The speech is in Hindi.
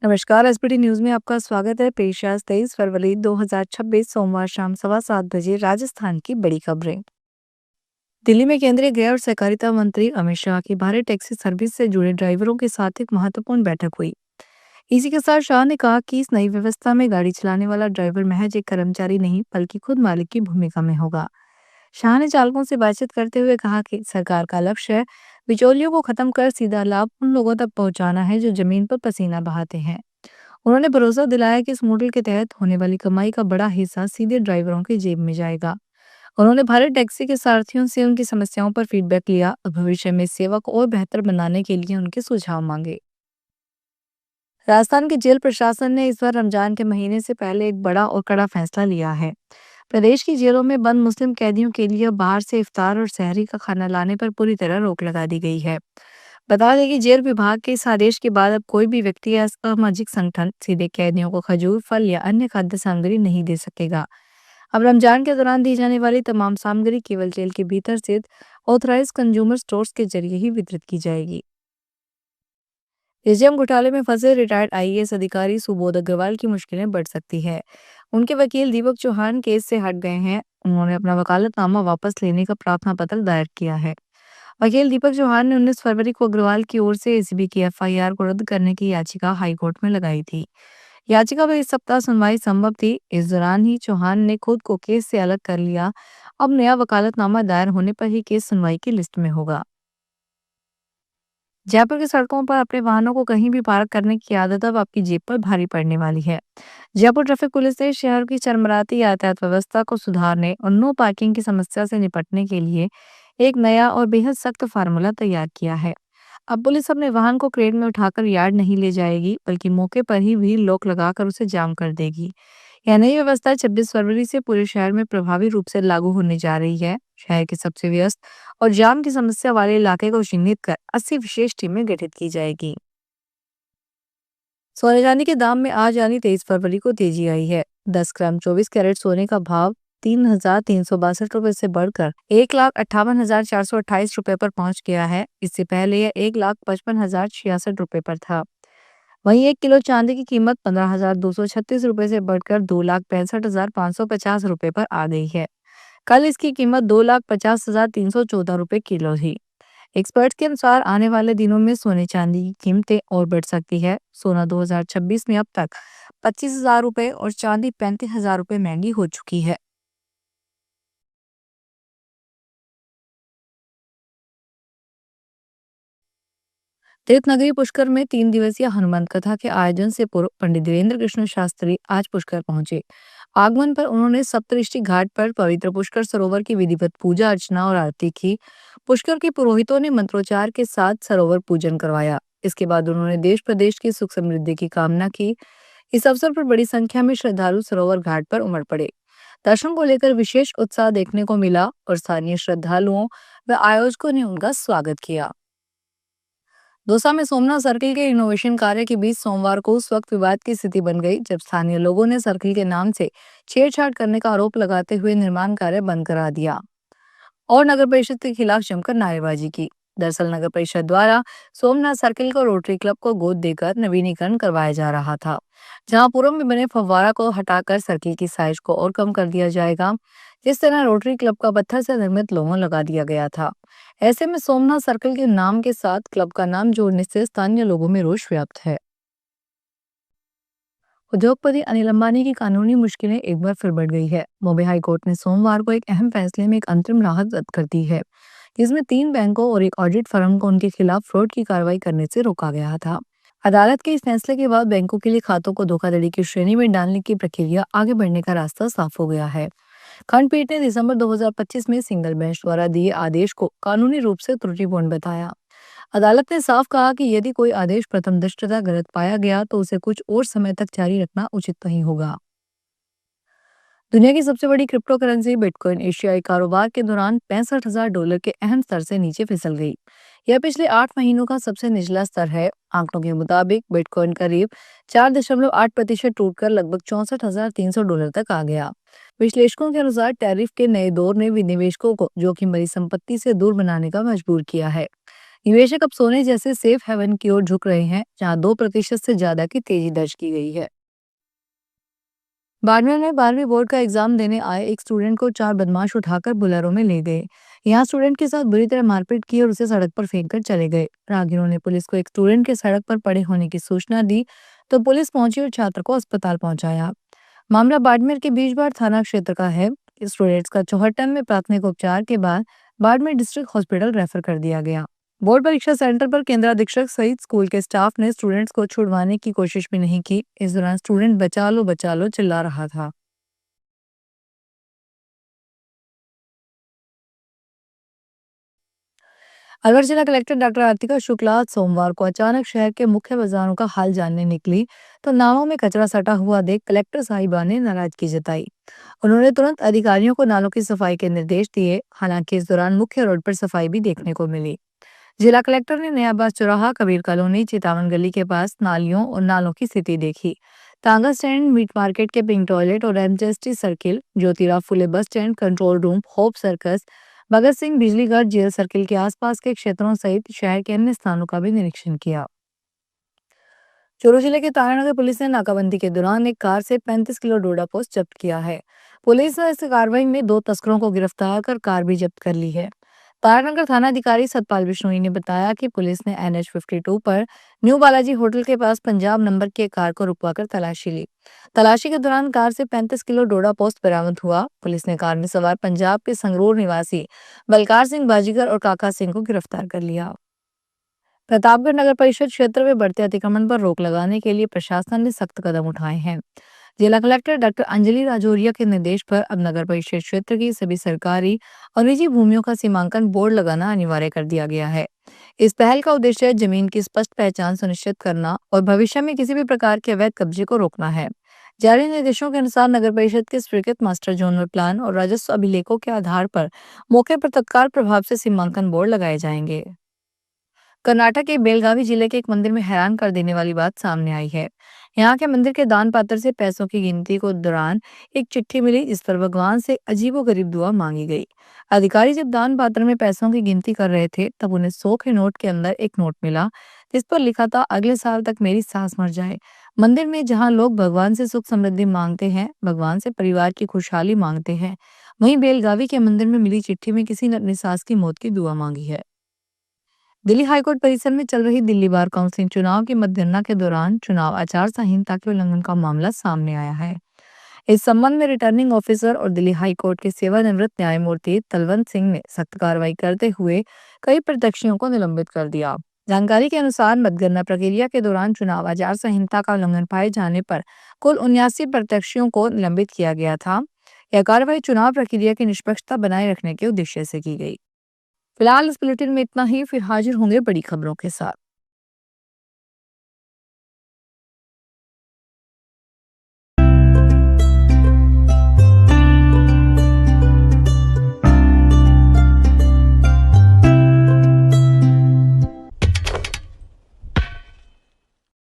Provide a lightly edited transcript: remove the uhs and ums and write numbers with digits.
नमस्कार। एसबीटी न्यूज में आपका स्वागत है। पेश है 23 फरवरी 2026 सोमवार शाम 7:15 राजस्थान की बड़ी खबरें। दिल्ली में केंद्रीय गृह और सहकारिता मंत्री अमित शाह की भारत टैक्सी सर्विस से जुड़े ड्राइवरों के साथ एक महत्वपूर्ण बैठक हुई। इसी के साथ शाह ने कहा कि इस नई व्यवस्था में गाड़ी चलाने वाला ड्राइवर महज एक कर्मचारी नहीं बल्कि खुद मालिक की भूमिका में होगा। शाह ने चालकों से बातचीत करते हुए कहा कि सरकार का लक्ष्य है बिचौलियों को खत्म कर सीधा लाभ उन लोगों तक पहुंचाना है जो जमीन पर पसीना बहाते हैं। उन्होंने भरोसा दिलाया कि इस मॉडल के तहत होने वाली कमाई का बड़ा हिस्सा सीधे ड्राइवरों की जेब में जाएगा। उन्होंने भारत टैक्सी के सारथियों से उनकी समस्याओं पर फीडबैक लिया और भविष्य में सेवा को और बेहतर बनाने के लिए उनके सुझाव मांगे। राजस्थान के जेल प्रशासन ने इस बार रमजान के महीने से पहले एक बड़ा और कड़ा फैसला लिया है। प्रदेश की जेलों में बंद मुस्लिम कैदियों के लिए अब बाहर से इफ्तार और सहरी का खाना लाने पर पूरी तरह रोक लगा दी गई है। बता दें कि जेल विभाग के इस आदेश के बाद अब कोई भी व्यक्ति या असामाजिक संगठन सीधे कैदियों को खजूर, फल या अन्य खाद्य सामग्री नहीं दे सकेगा। अब रमजान के दौरान दी जाने वाली तमाम सामग्री केवल जेल के भीतर स्थित ऑथराइज कंज्यूमर स्टोर्स के जरिए ही वितरित की जाएगी। एजीएम घोटाले में फंसे रिटायर्ड आईएएस अधिकारी सुबोध अग्रवाल की मुश्किलें बढ़ सकती है। उनके वकील दीपक चौहान केस से हट गए हैं। उन्होंने अपना वकालतनामा वापस लेने का प्रार्थना पत्र दायर किया है। वकील दीपक चौहान ने 19 फरवरी को अग्रवाल की ओर से एसीबी की एफआईआर को रद्द करने की याचिका हाईकोर्ट में लगाई थी। याचिका पर इस सप्ताह सुनवाई संभव थी। इस दौरान ही चौहान ने खुद को केस से अलग कर लिया। अब नया वकालतनामा दायर होने पर ही केस सुनवाई की लिस्ट में होगा। जयपुर की सड़कों पर अपने वाहनों को कहीं भी पार्क करने की आदत अब आपकी जेब पर भारी पड़ने वाली है। जयपुर ट्रैफिक पुलिस ने शहर की चरमराती यातायात व्यवस्था को सुधारने और नो पार्किंग की समस्या से निपटने के लिए एक नया और बेहद सख्त फार्मूला तैयार किया है। अब पुलिस अपने वाहन को क्रेन में उठाकर यार्ड नहीं ले जाएगी बल्कि मौके पर ही व्हील लॉक लगाकर उसे जाम कर देगी। यह नई व्यवस्था 26 फरवरी से पूरे शहर में प्रभावी रूप से लागू होने जा रही है। शहर के सबसे व्यस्त और जाम की समस्या वाले इलाके को चिन्हित कर 80 विशेष टीमें गठित की जाएगी। सोने चांदी के दाम में आज यानी 23 फरवरी को तेजी आई है। 10 ग्राम 24 कैरेट सोने का भाव 3,362 रुपए से बढ़कर 1,58,428 रुपए पर पहुंच गया है। इससे पहले यह 1,55,066 रुपए पर था। वहीं 1 किलो चांदी की कीमत 15,236 रुपए से बढ़कर 2,65,550 रुपए पर आ गई है। कल इसकी कीमत 2,50,314 रुपए किलो थी। एक्सपर्ट्स के अनुसार आने वाले दिनों में सोने चांदी की कीमतें और बढ़ सकती है। सोना 2026 में अब तक 25,000 रुपए और चांदी 35,000 रुपए महंगी हो चुकी है। तीर्थनगरी पुष्कर में 3 दिवसीय हनुमान कथा के आयोजन से पूर्व पंडित वीरेंद्र कृष्ण शास्त्री आज पुष्कर पहुंचे। आगमन पर उन्होंने सप्तऋषि घाट पर पवित्र पुष्कर सरोवर की विधिवत पूजा अर्चना और आरती की। पुष्कर के पुरोहितों ने मंत्रोच्चार के साथ सरोवर पूजन करवाया। इसके बाद उन्होंने देश प्रदेश की सुख समृद्धि की कामना की। इस अवसर पर बड़ी संख्या में श्रद्धालु सरोवर घाट पर उमड़ पड़े। दर्शन को लेकर विशेष उत्साह देखने को मिला और स्थानीय श्रद्धालुओं व आयोजकों ने उनका स्वागत किया। दौसा में सोमनाथ सर्किल के इनोवेशन कार्य के बीच सोमवार को उस वक्त विवाद की स्थिति बन गई जब स्थानीय लोगों ने सर्किल के नाम से छेड़छाड़ करने का आरोप लगाते हुए निर्माण कार्य बंद करा दिया और नगर परिषद के खिलाफ जमकर नारेबाजी की। दरअसल नगर परिषद द्वारा सोमनाथ सर्किल को रोटरी क्लब को गोद देकर नवीनीकरण करवाया जा रहा था, जहां पूर्व में बने फव्वारा को हटाकर सर्किल की साइज को और कम कर दिया जाएगा। जिस तरह रोटरी क्लब का पत्थर से निर्मित लोगो लगा दिया गया था। ऐसे में सोमनाथ सर्कल के नाम के साथ क्लब का नाम जोड़ने से स्थानीय लोगों में रोष व्याप्त है। उद्योगपति अनिल अंबानी की कानूनी मुश्किलें एक बार फिर बढ़ गई है। बॉम्बे हाई कोर्ट ने सोमवार को एक अहम फैसले में एक अंतरिम राहत रद्द कर दी है, जिसमें 3 बैंकों और एक ऑडिट फर्म को उनके खिलाफ फ्रॉड की कार्रवाई करने से रोका गया था। अदालत के इस फैसले के बाद बैंकों के लिए खातों को धोखाधड़ी की श्रेणी में डालने की प्रक्रिया आगे बढ़ने का रास्ता साफ हो गया है। खंडपीठ ने दिसंबर 2025 में सिंगल बेंच द्वारा दिए आदेश को कानूनी रूप से त्रुटिपूर्ण बताया। अदालत ने साफ कहा कि यदि कोई आदेश प्रथम दृष्टया गलत पाया गया तो उसे कुछ और समय तक जारी रखना उचित नहीं होगा। दुनिया की सबसे बड़ी क्रिप्टो करेंसी बिटकॉइन एशियाई कारोबार के दौरान $65,000 के अहम स्तर से नीचे फिसल गई। यह पिछले 8 महीनों का सबसे निचला स्तर है। आंकड़ों के मुताबिक बिटकॉइन करीब 4.8% टूटकर लगभग $64,300 तक आ गया। विश्लेषकों के अनुसार टैरिफ के नए दौर ने भी निवेशकों को जोखिम भरी संपत्ति से दूर बनाने का मजबूर किया है। निवेशक अब सोने जैसे सेफ हेवन की ओर झुक रहे हैं, जहां 2% से ज्यादा की तेजी दर्ज की गई है। बाड़मेर में 12वीं बोर्ड का एग्जाम देने आए एक स्टूडेंट को 4 बदमाश उठाकर बुलेरो में ले गए। यहाँ स्टूडेंट के साथ बुरी तरह मारपीट की और उसे सड़क पर फेंक कर चले गए। राहगीरों ने पुलिस को एक स्टूडेंट के सड़क पर पड़े होने की सूचना दी, तो पुलिस पहुंची और छात्र को अस्पताल पहुंचाया। मामला बाड़मेर के बीजबाड़ थाना क्षेत्र का है। स्टूडेंट्स का चौहट्टन में प्राथमिक उपचार के बाद बाड़मेर डिस्ट्रिक्ट हॉस्पिटल रेफर कर दिया गया। बोर्ड परीक्षा सेंटर पर केंद्राधीक्षक सहित स्कूल के स्टाफ ने स्टूडेंट्स को छुड़वाने की कोशिश भी नहीं की। इस दौरान स्टूडेंट बचा लो चिल्ला रहा था। अलवर जिला कलेक्टर डॉक्टर आरतिका शुक्ला आज सोमवार को अचानक शहर के मुख्य बाजारों का हाल जानने निकली, तो नालों में कचरा सटा हुआ देख कलेक्टर साहिबा ने नाराजगी जताई। उन्होंने तुरंत अधिकारियों को नालों की सफाई के निर्देश दिए। हालांकि इस दौरान मुख्य रोड पर सफाई भी देखने को मिली। जिला कलेक्टर ने नया बस चौराहा, कबीर कॉलोनी, चितावन गली के पास नालियों और नालों की स्थिति देखी। तांगा स्टैंड, मीट मार्केट के पिंक टॉयलेट और एमजेस्टी circle, Jyotirao Phule bus stand, control room, hope circus, Bhagat Singh बिजलीघर, जेल सर्किल के आसपास के क्षेत्रों सहित शहर के अन्य स्थानों का भी निरीक्षण किया। चूरू जिले के तारानगर पुलिस ने नाकाबंदी के दौरान एक कार से 35 किलो डोडा पोस्ट जब्त किया है। पुलिस ने इस कार्रवाई में 2 तस्करों को गिरफ्तार कर कार भी जब्त कर ली है। तारानगर थाना अधिकारी सतपाल बिश्नोई ने बताया कि पुलिस ने NH 52 पर न्यू बालाजी होटल के पास पंजाब नंबर की एक कार को रुकवाकर तलाशी ली। तलाशी के दौरान कार से 35 किलो डोडा पोस्ट बरामद हुआ। पुलिस ने कार में सवार पंजाब के संगरूर निवासी बलकार सिंह बाजीगर और काका सिंह को गिरफ्तार कर लिया। प्रतापगढ़ नगर परिषद क्षेत्र में बढ़ते अतिक्रमण पर रोक लगाने के लिए प्रशासन ने सख्त कदम उठाए हैं। जिला कलेक्टर डॉक्टर अंजलि राजौरिया के निर्देश पर अब नगर परिषद क्षेत्र की सभी सरकारी और निजी भूमियों का सीमांकन बोर्ड लगाना अनिवार्य कर दिया गया है। इस पहल का उद्देश्य जमीन की स्पष्ट पहचान सुनिश्चित करना और भविष्य में किसी भी प्रकार के अवैध कब्जे को रोकना है। जारी निर्देशों के अनुसार नगर परिषद के स्वीकृत मास्टर जोनल प्लान और राजस्व अभिलेखों के आधार पर मौके पर तत्काल प्रभाव से सीमांकन बोर्ड लगाए जाएंगे। कर्नाटक के बेलगावी जिले के एक मंदिर में हैरान कर देने वाली बात सामने आई है। यहाँ के मंदिर के दान पात्र से पैसों की गिनती को दौरान एक चिट्ठी मिली, जिस पर भगवान से अजीबोगरीब दुआ मांगी गई। अधिकारी जब दान पात्र में पैसों की गिनती कर रहे थे, तब उन्हें 100 के नोट के अंदर एक नोट मिला, जिस पर लिखा था, अगले साल तक मेरी सास मर जाए। मंदिर में जहाँ लोग भगवान से सुख समृद्धि मांगते हैं, भगवान से परिवार की खुशहाली मांगते हैं, वहीं बेलगावी के मंदिर में मिली चिट्ठी में किसी ने अपनी सास की मौत की दुआ मांगी है। दिल्ली हाईकोर्ट परिसर में चल रही दिल्ली बार काउंसिल चुनाव की मतगणना के दौरान चुनाव आचार संहिता के उल्लंघन का मामला सामने आया है। इस संबंध में रिटर्निंग ऑफिसर और दिल्ली हाईकोर्ट के सेवानिवृत्त न्यायमूर्ति तलवंत सिंह ने सख्त कार्रवाई करते हुए कई प्रत्याशियों को निलंबित कर दिया। जानकारी के अनुसार मतगणना प्रक्रिया के दौरान चुनाव आचार संहिता का उल्लंघन पाए जाने पर कुल 79 प्रत्याशियों को निलंबित किया गया था। यह कार्रवाई चुनाव प्रक्रिया की निष्पक्षता बनाए रखने के उद्देश्य से की गई। फिलहाल इस बुलेटिन में इतना ही, फिर हाजिर होंगे बड़ी खबरों के साथ।